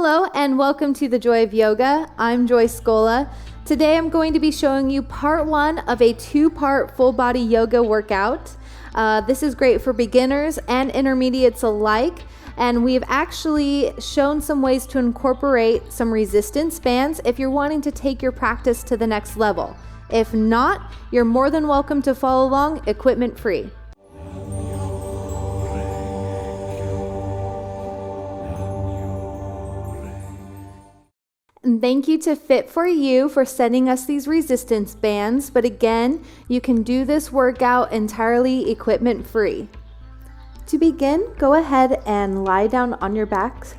Hello and welcome to The Joy of Yoga. I'm Joy Scola. Today I'm going to be showing you part one of a two-part full body yoga workout. This is great for beginners and intermediates alike. And we've actually shown some ways to incorporate some resistance bands if you're wanting to take your practice to the next level. If not, you're more than welcome to follow along equipment free. And thank you to Fit4You for sending us these resistance bands. But again, you can do this workout entirely equipment free. To begin, go ahead and lie down on your backs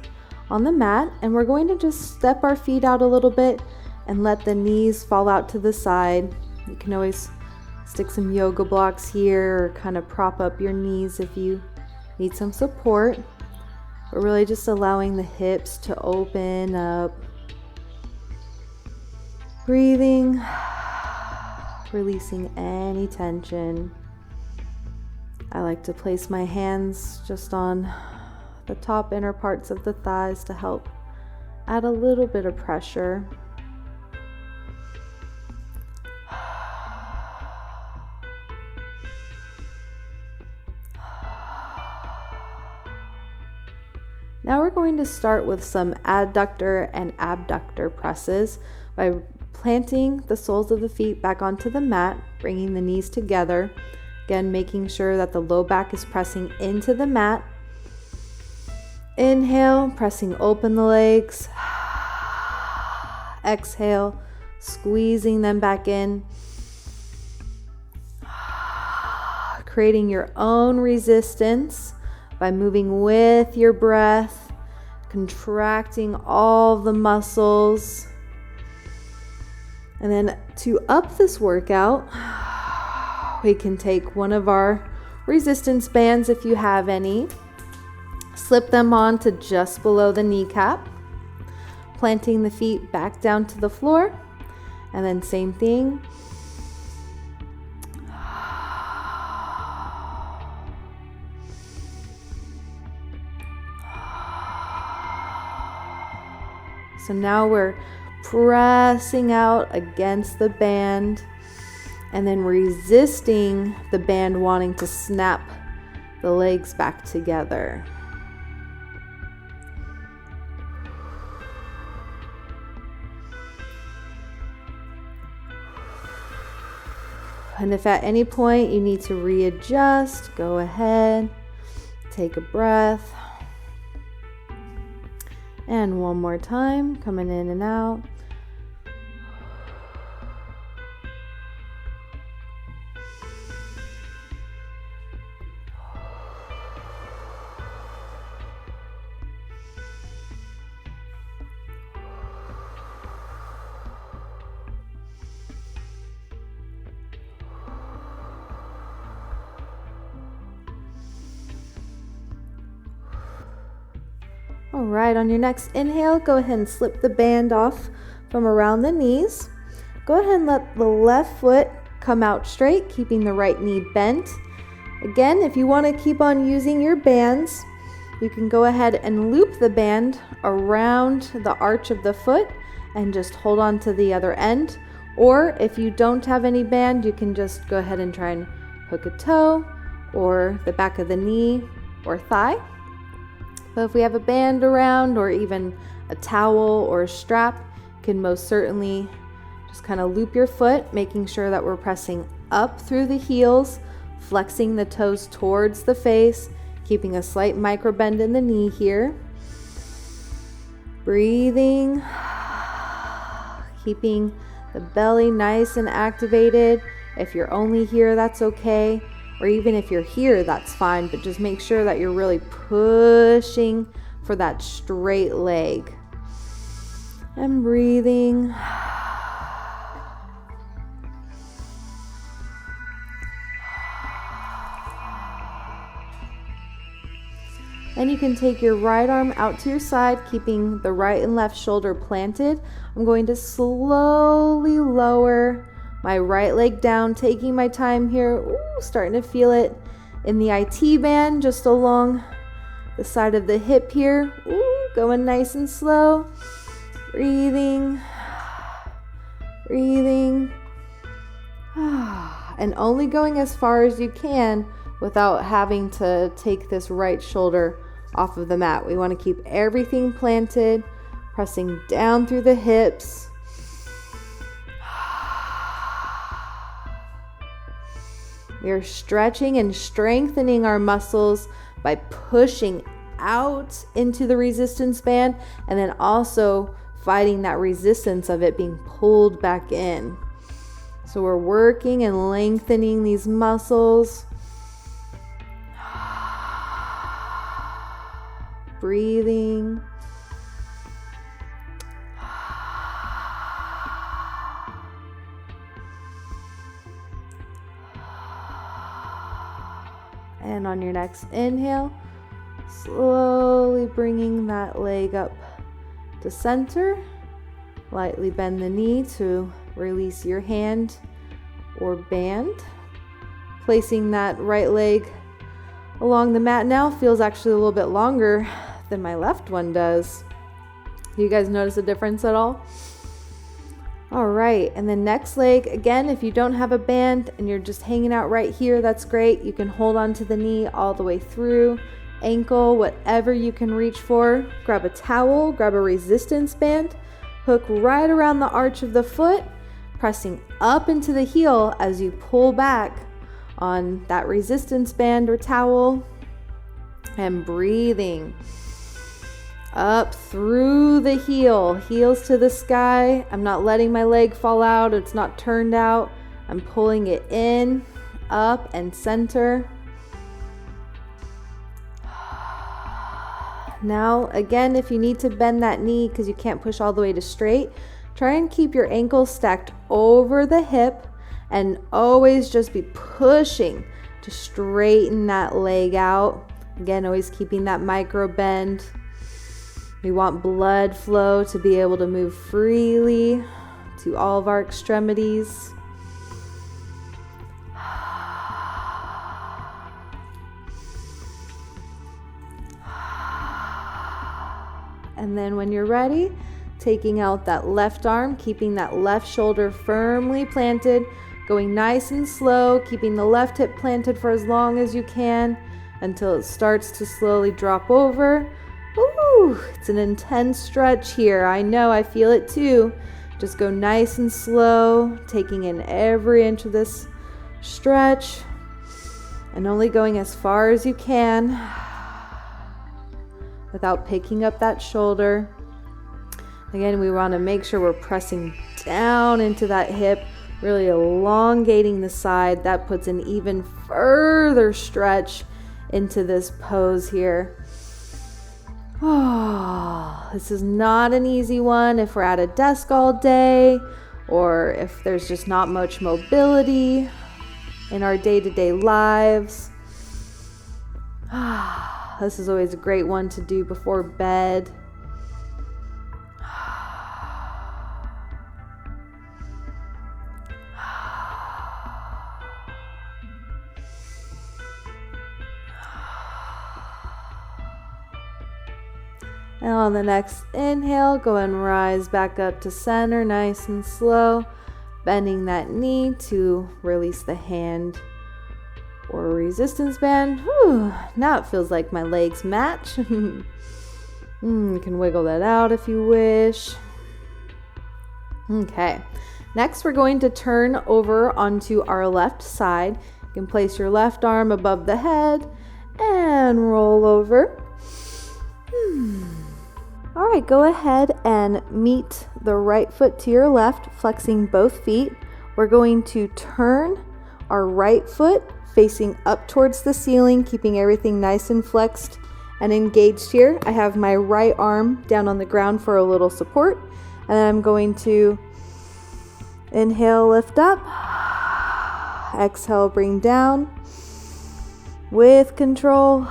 on the mat, and we're going to just step our feet out a little bit and let the knees fall out to the side. You can always stick some yoga blocks here or kind of prop up your knees if you need some support. We're really just allowing the hips to open up. Breathing, releasing any tension. I like to place my hands just on the top inner parts of the thighs to help add a little bit of pressure. Now we're going to start with some adductor and abductor presses by planting the soles of the feet back onto the mat, bringing the knees together. Again, making sure that the low back is pressing into the mat. Inhale, pressing open the legs. Exhale, squeezing them back in. Creating your own resistance by moving with your breath, contracting all the muscles. And then to up this workout, we can take one of our resistance bands if you have any, slip them on to just below the kneecap, planting the feet back down to the floor, and then same thing. So now we're pressing out against the band and then resisting the band wanting to snap the legs back together. And if at any point you need to readjust, go ahead, take a breath. And one more time, coming in and out. All right, on your next inhale, go ahead and slip the band off from around the knees. Go ahead and let the left foot come out straight, keeping the right knee bent. Again, if you want to keep on using your bands, you can go ahead and loop the band around the arch of the foot and just hold on to the other end. Or if you don't have any band, you can just go ahead and try and hook a toe or the back of the knee or thigh. But if we have a band around or even a towel or a strap, you can most certainly just kind of loop your foot, making sure that we're pressing up through the heels, flexing the toes towards the face, keeping a slight micro bend in the knee here. Breathing, keeping the belly nice and activated. If you're only here, that's okay. Or even if you're here, that's fine, but just make sure that you're really pushing for that straight leg. And breathing. Then you can take your right arm out to your side, keeping the right and left shoulder planted. I'm going to slowly lower my right leg down, taking my time here. Ooh, starting to feel it in the IT band just along the side of the hip here. Ooh, going nice and slow. Breathing. Breathing. And only going as far as you can without having to take this right shoulder off of the mat. We want to keep everything planted, pressing down through the hips. We are stretching and strengthening our muscles by pushing out into the resistance band and then also fighting that resistance of it being pulled back in. So we're working and lengthening these muscles. Breathing. And on your next inhale, slowly bringing that leg up to center. Lightly bend the knee to release your hand or band. Placing that right leg along the mat now feels actually a little bit longer than my left one does. Do you guys notice a difference at all? All right, and then next leg, again, if you don't have a band and you're just hanging out right here, that's great. You can hold on to the knee all the way through, ankle, whatever you can reach for. Grab a towel, grab a resistance band, hook right around the arch of the foot, pressing up into the heel as you pull back on that resistance band or towel, and breathing up through the heel, heels to the sky. I'm not letting my leg fall out. It's not turned out. I'm pulling it in, up, and center. Now, again, if you need to bend that knee because you can't push all the way to straight, try and keep your ankles stacked over the hip and always just be pushing to straighten that leg out. Again, always keeping that micro bend. We want blood flow to be able to move freely to all of our extremities. And then when you're ready, taking out that left arm, keeping that left shoulder firmly planted, going nice and slow, keeping the left hip planted for as long as you can until it starts to slowly drop over. Ooh, it's an intense stretch here. I know, I feel it too. Just go nice and slow, taking in every inch of this stretch and only going as far as you can without picking up that shoulder. Again, we want to make sure we're pressing down into that hip, really elongating the side. That puts an even further stretch into this pose here. Oh, this is not an easy one if we're at a desk all day or if there's just not much mobility in our day-to-day lives. This is always a great one to do before bed. And on the next inhale, go and rise back up to center, nice and slow, bending that knee to release the hand or resistance band. Whew, now it feels like my legs match. You can wiggle that out if you wish. Okay, next we're going to turn over onto our left side. You can place your left arm above the head and roll over. All right, go ahead and meet the right foot to your left, flexing both feet. We're going to turn our right foot facing up towards the ceiling, keeping everything nice and flexed and engaged here. I have my right arm down on the ground for a little support, and then I'm going to inhale, lift up, exhale, bring down with control.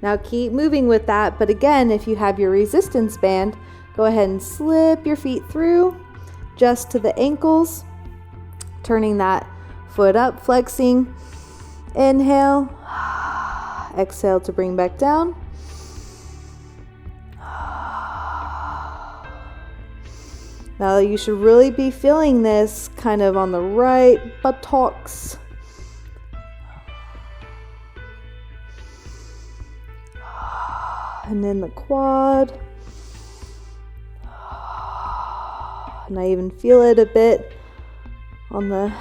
Now keep moving with that, but again, if you have your resistance band, go ahead and slip your feet through just to the ankles, turning that foot up, flexing. Inhale, exhale to bring back down. Now you should really be feeling this kind of on the right buttocks. And then the quad. And I even feel it a bit on the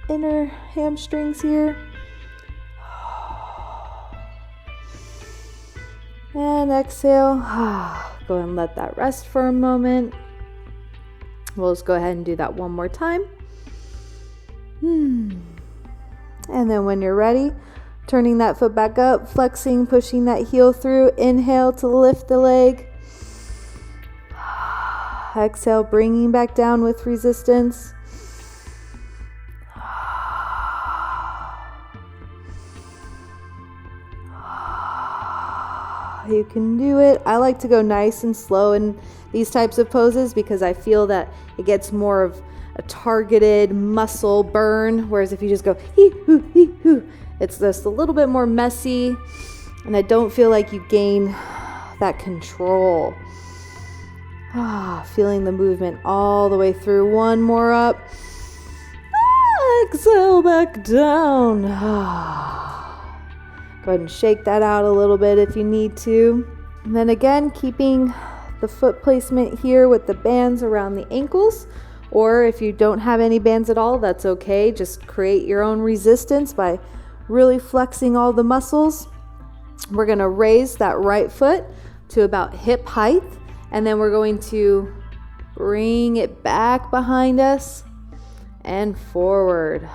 inner hamstrings here. And exhale. Go ahead and let that rest for a moment. We'll just go ahead and do that one more time. And then when you're ready, turning that foot back up, flexing, pushing that heel through. Inhale to lift the leg. Exhale, bringing back down with resistance. You can do it. I like to go nice and slow in these types of poses because I feel that it gets more of a targeted muscle burn, whereas if you just go hee hoo hee hoo, it's just a little bit more messy, and I don't feel like you gain that control. Feeling the movement all the way through. One more up. Exhale back down. Go ahead and shake that out a little bit if you need to. And then again, keeping the foot placement here with the bands around the ankles. Or if you don't have any bands at all, that's okay. Just create your own resistance by really flexing all the muscles. We're going to raise that right foot to about hip height. And then we're going to bring it back behind us and forward.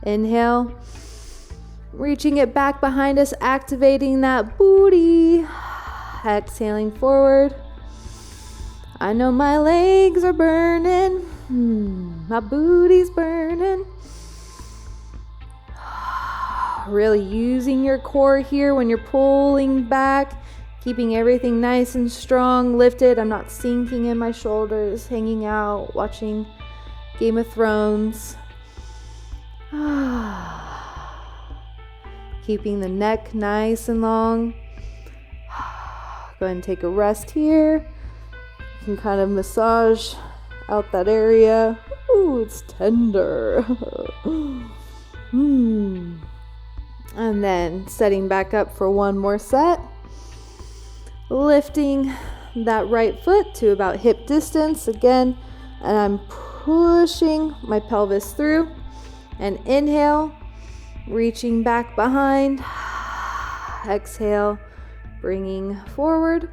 Inhale. Reaching it back behind us, activating that booty. Exhaling forward. I know my legs are burning. My booty's burning. Really using your core here when you're pulling back, keeping everything nice and strong, lifted. I'm not sinking in my shoulders, hanging out, watching Game of Thrones. Keeping the neck nice and long. Go ahead and take a rest here. You can kind of massage out that area. Ooh, it's tender. And then setting back up for one more set. Lifting that right foot to about hip distance again. And I'm pushing my pelvis through. And inhale. Reaching back behind. Exhale, bringing forward.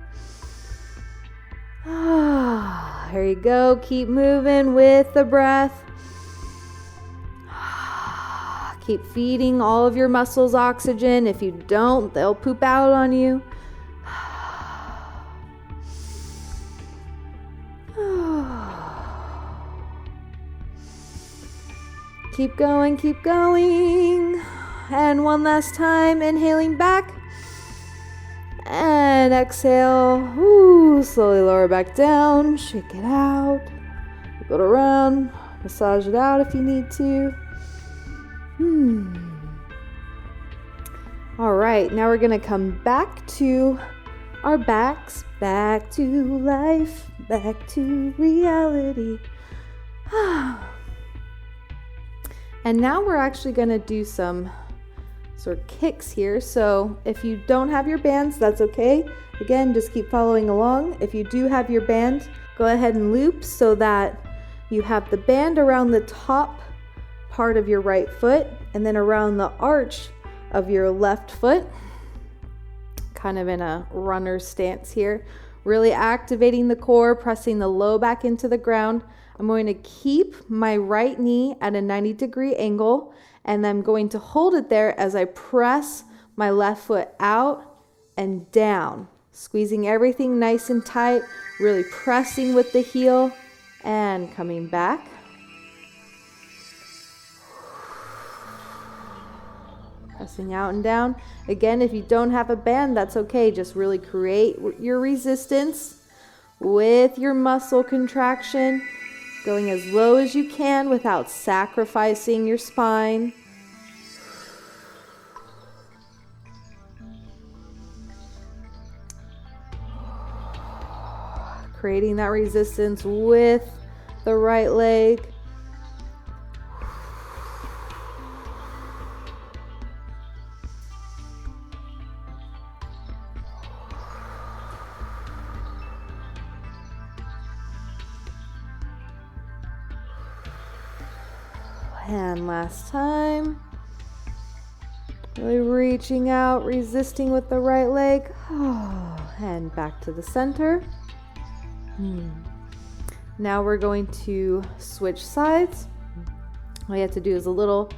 There you go. Keep moving with the breath. Keep feeding all of your muscles oxygen. If you don't, they'll poop out on you. Keep going, keep going. And one last time, inhaling back. And exhale. Ooh, slowly lower back down. Shake it out. Flip it around. Massage it out if you need to. All right, now we're going to come back to our backs. Back to life. Back to reality. And now we're actually going to do some sort of kicks here. So if you don't have your bands, that's okay. Again, just keep following along. If you do have your band, go ahead and loop so that you have the band around the top part of your right foot and then around the arch of your left foot. Kind of in a runner stance here. Really activating the core, pressing the low back into the ground. I'm going to keep my right knee at a 90-degree angle, and I'm going to hold it there as I press my left foot out and down, squeezing everything nice and tight, really pressing with the heel and coming back. Pressing out and down. Again, if you don't have a band, that's okay. Just really create your resistance with your muscle contraction. Going as low as you can without sacrificing your spine. creating that resistance with the right leg. And last time. Really reaching out, resisting with the right leg. And back to the center. Now we're going to switch sides. All you have to do is a little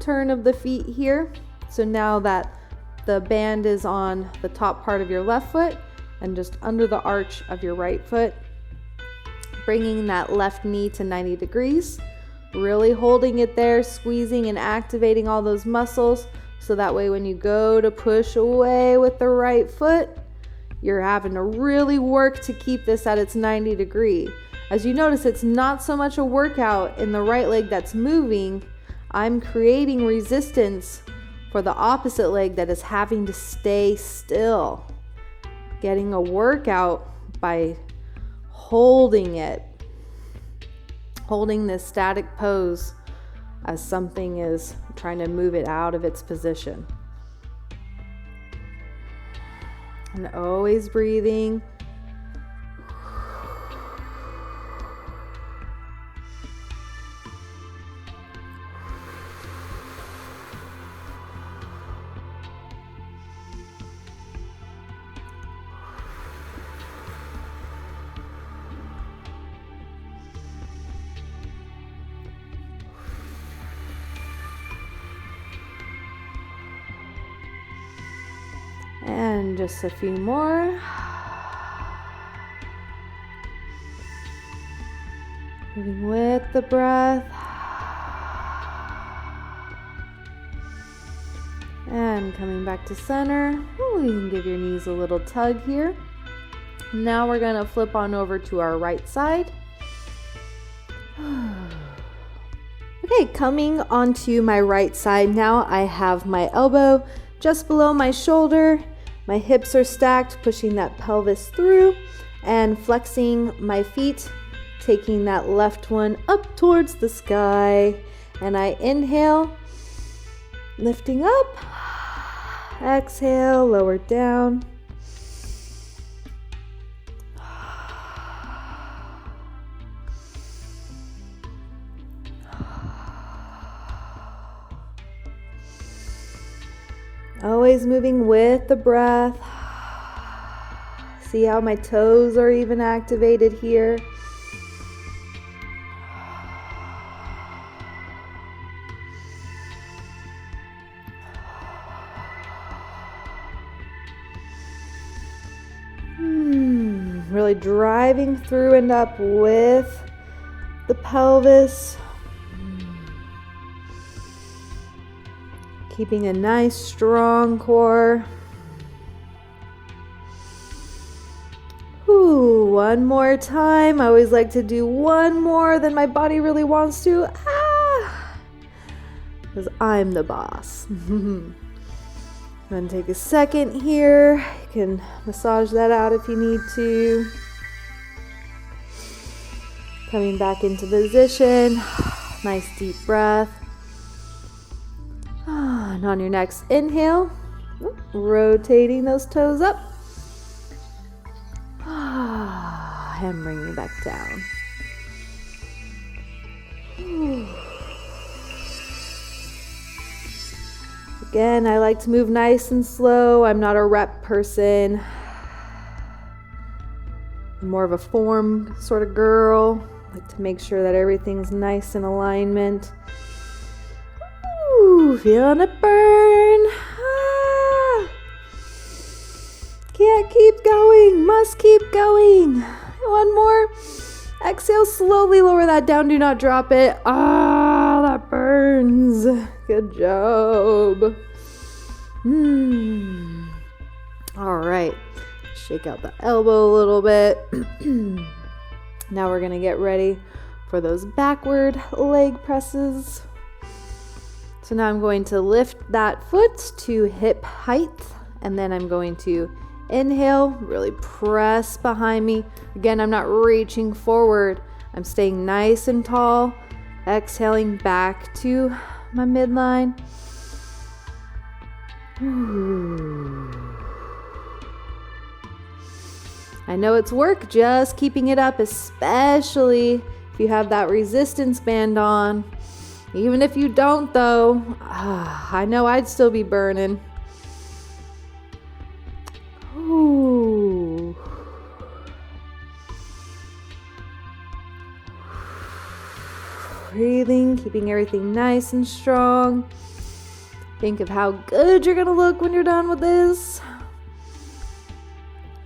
turn of the feet here. So now that the band is on the top part of your left foot and just under the arch of your right foot, bringing that left knee to 90 degrees. Really holding it there, squeezing and activating all those muscles, so that way when you go to push away with the right foot, you're having to really work to keep this at its 90 degree. As you notice, it's not so much a workout in the right leg that's moving. I'm creating resistance for the opposite leg that is having to stay still. Getting a workout by holding it. Holding this static pose as something is trying to move it out of its position. And always breathing. And just a few more. Moving with the breath. And coming back to center. Ooh, you can give your knees a little tug here. Now we're going to flip on over to our right side. Okay, coming onto my right side now, I have my elbow just below my shoulder. My hips are stacked, pushing that pelvis through and flexing my feet, taking that left one up towards the sky. And I inhale, lifting up. Exhale, lower down. Always moving with the breath. See how my toes are even activated here. Really driving through and up with the pelvis. Keeping a nice strong core. One more time. I always like to do one more than my body really wants to. Because I'm the boss. Then take a second here. You can massage that out if you need to. Coming back into position. Nice deep breath. And on your next inhale, rotating those toes up. And bringing back down. Again, I like to move nice and slow. I'm not a rep person. I'm more of a form sort of girl. I like to make sure that everything's nice in alignment. Feeling it burn. Can't keep going. Must keep going. One more. Exhale, slowly lower that down. Do not drop it. That burns. Good job. All right. Shake out the elbow a little bit. Now we're going to get ready for those backward leg presses. So now I'm going to lift that foot to hip height, and then I'm going to inhale, really press behind me. Again, I'm not reaching forward. I'm staying nice and tall. Exhaling back to my midline. I know it's work just keeping it up, especially if you have that resistance band on. Even if you don't though, I know I'd still be burning. Ooh. Breathing, keeping everything nice and strong. Think of how good you're gonna look when you're done with this.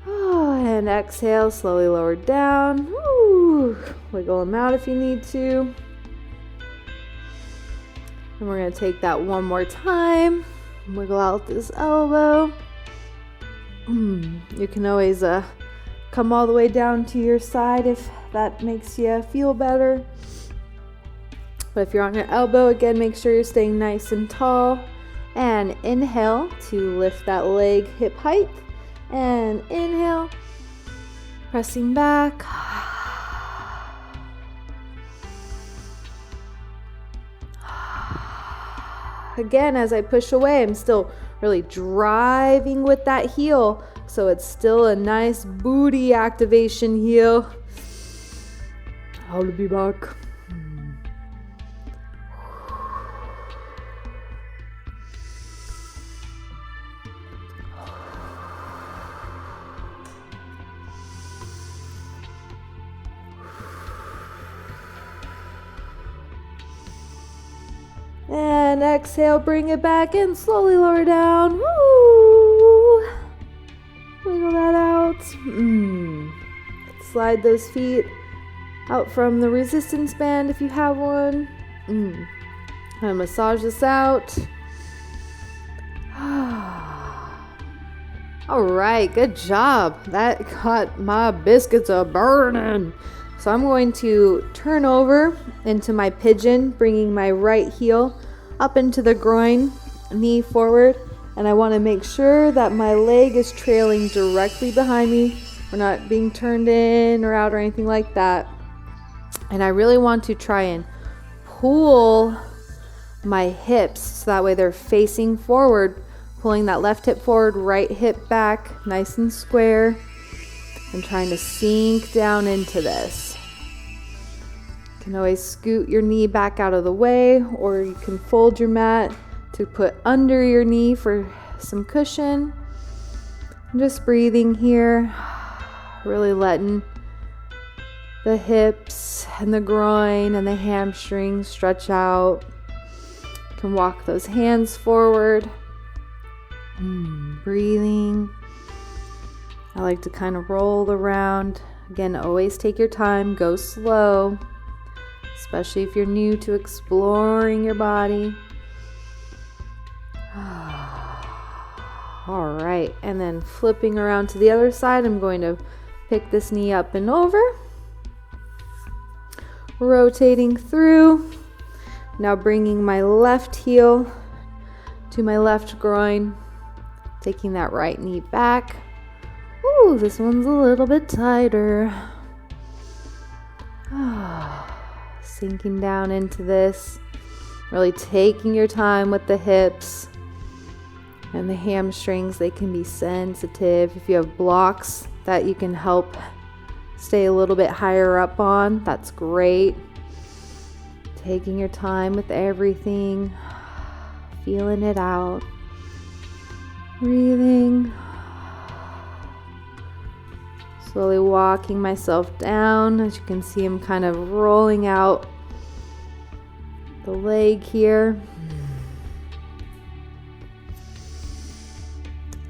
And exhale, slowly lower down. Ooh. Wiggle them out if you need to. And we're gonna take that one more time. Wiggle out this elbow. You can always come all the way down to your side if that makes you feel better. But if you're on your elbow, again, make sure you're staying nice and tall. And inhale to lift that leg hip height. And inhale, pressing back. Again, as I push away, I'm still really driving with that heel. So it's still a nice booty activation heel. I'll be back. And exhale, bring it back and slowly lower down. Woo! Wiggle that out. Slide those feet out from the resistance band if you have one. And massage this out. All right, good job. That got my biscuits a burning. So I'm going to turn over into my pigeon, bringing my right heel up into the groin, knee forward, and I want to make sure that my leg is trailing directly behind me. We're not being turned in or out or anything like that. And I really want to try and pull my hips so that way they're facing forward, pulling that left hip forward, right hip back, nice and square, and trying to sink down into this. You can always scoot your knee back out of the way, or you can fold your mat to put under your knee for some cushion. I'm just breathing here, really letting the hips and the groin and the hamstrings stretch out. You can walk those hands forward. Breathing. I like to kind of roll around. Again, always take your time, go slow, especially if you're new to exploring your body. All right, and then flipping around to the other side, I'm going to pick this knee up and over. Rotating through. Now bringing my left heel to my left groin, taking that right knee back. Ooh, this one's a little bit tighter. Sinking down into this, really taking your time with the hips and the hamstrings. They can be sensitive. If you have blocks that you can help stay a little bit higher up on, that's great. Taking your time with everything, feeling it out, breathing. Slowly walking myself down. As you can see, I'm kind of rolling out the leg here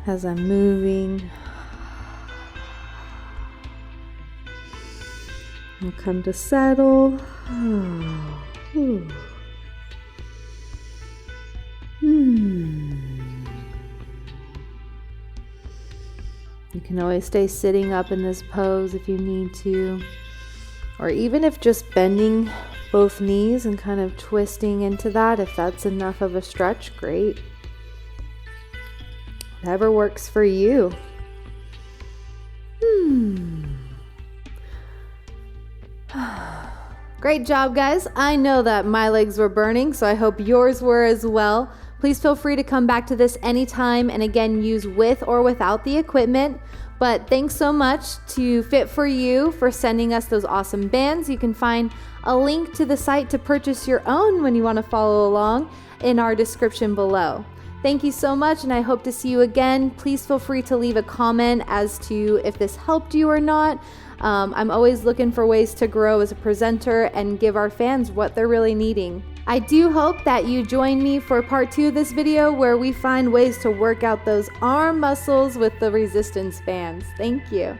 as I'm moving. I'll come to settle. You can always stay sitting up in this pose if you need to, or even if just bending both knees and kind of twisting into that, if that's enough of a stretch, great. Whatever works for you. Great job, guys. I know that my legs were burning, so I hope yours were as well. Please feel free to come back to this anytime, and again, use with or without the equipment. But thanks so much to Fit For You for sending us those awesome bands. You can find a link to the site to purchase your own when you want to follow along in our description below. Thank you so much, and I hope to see you again. Please feel free to leave a comment as to if this helped you or not. I'm always looking for ways to grow as a presenter and give our fans what they're really needing. I do hope that you join me for part 2 of this video, where we find ways to work out those arm muscles with the resistance bands. Thank you.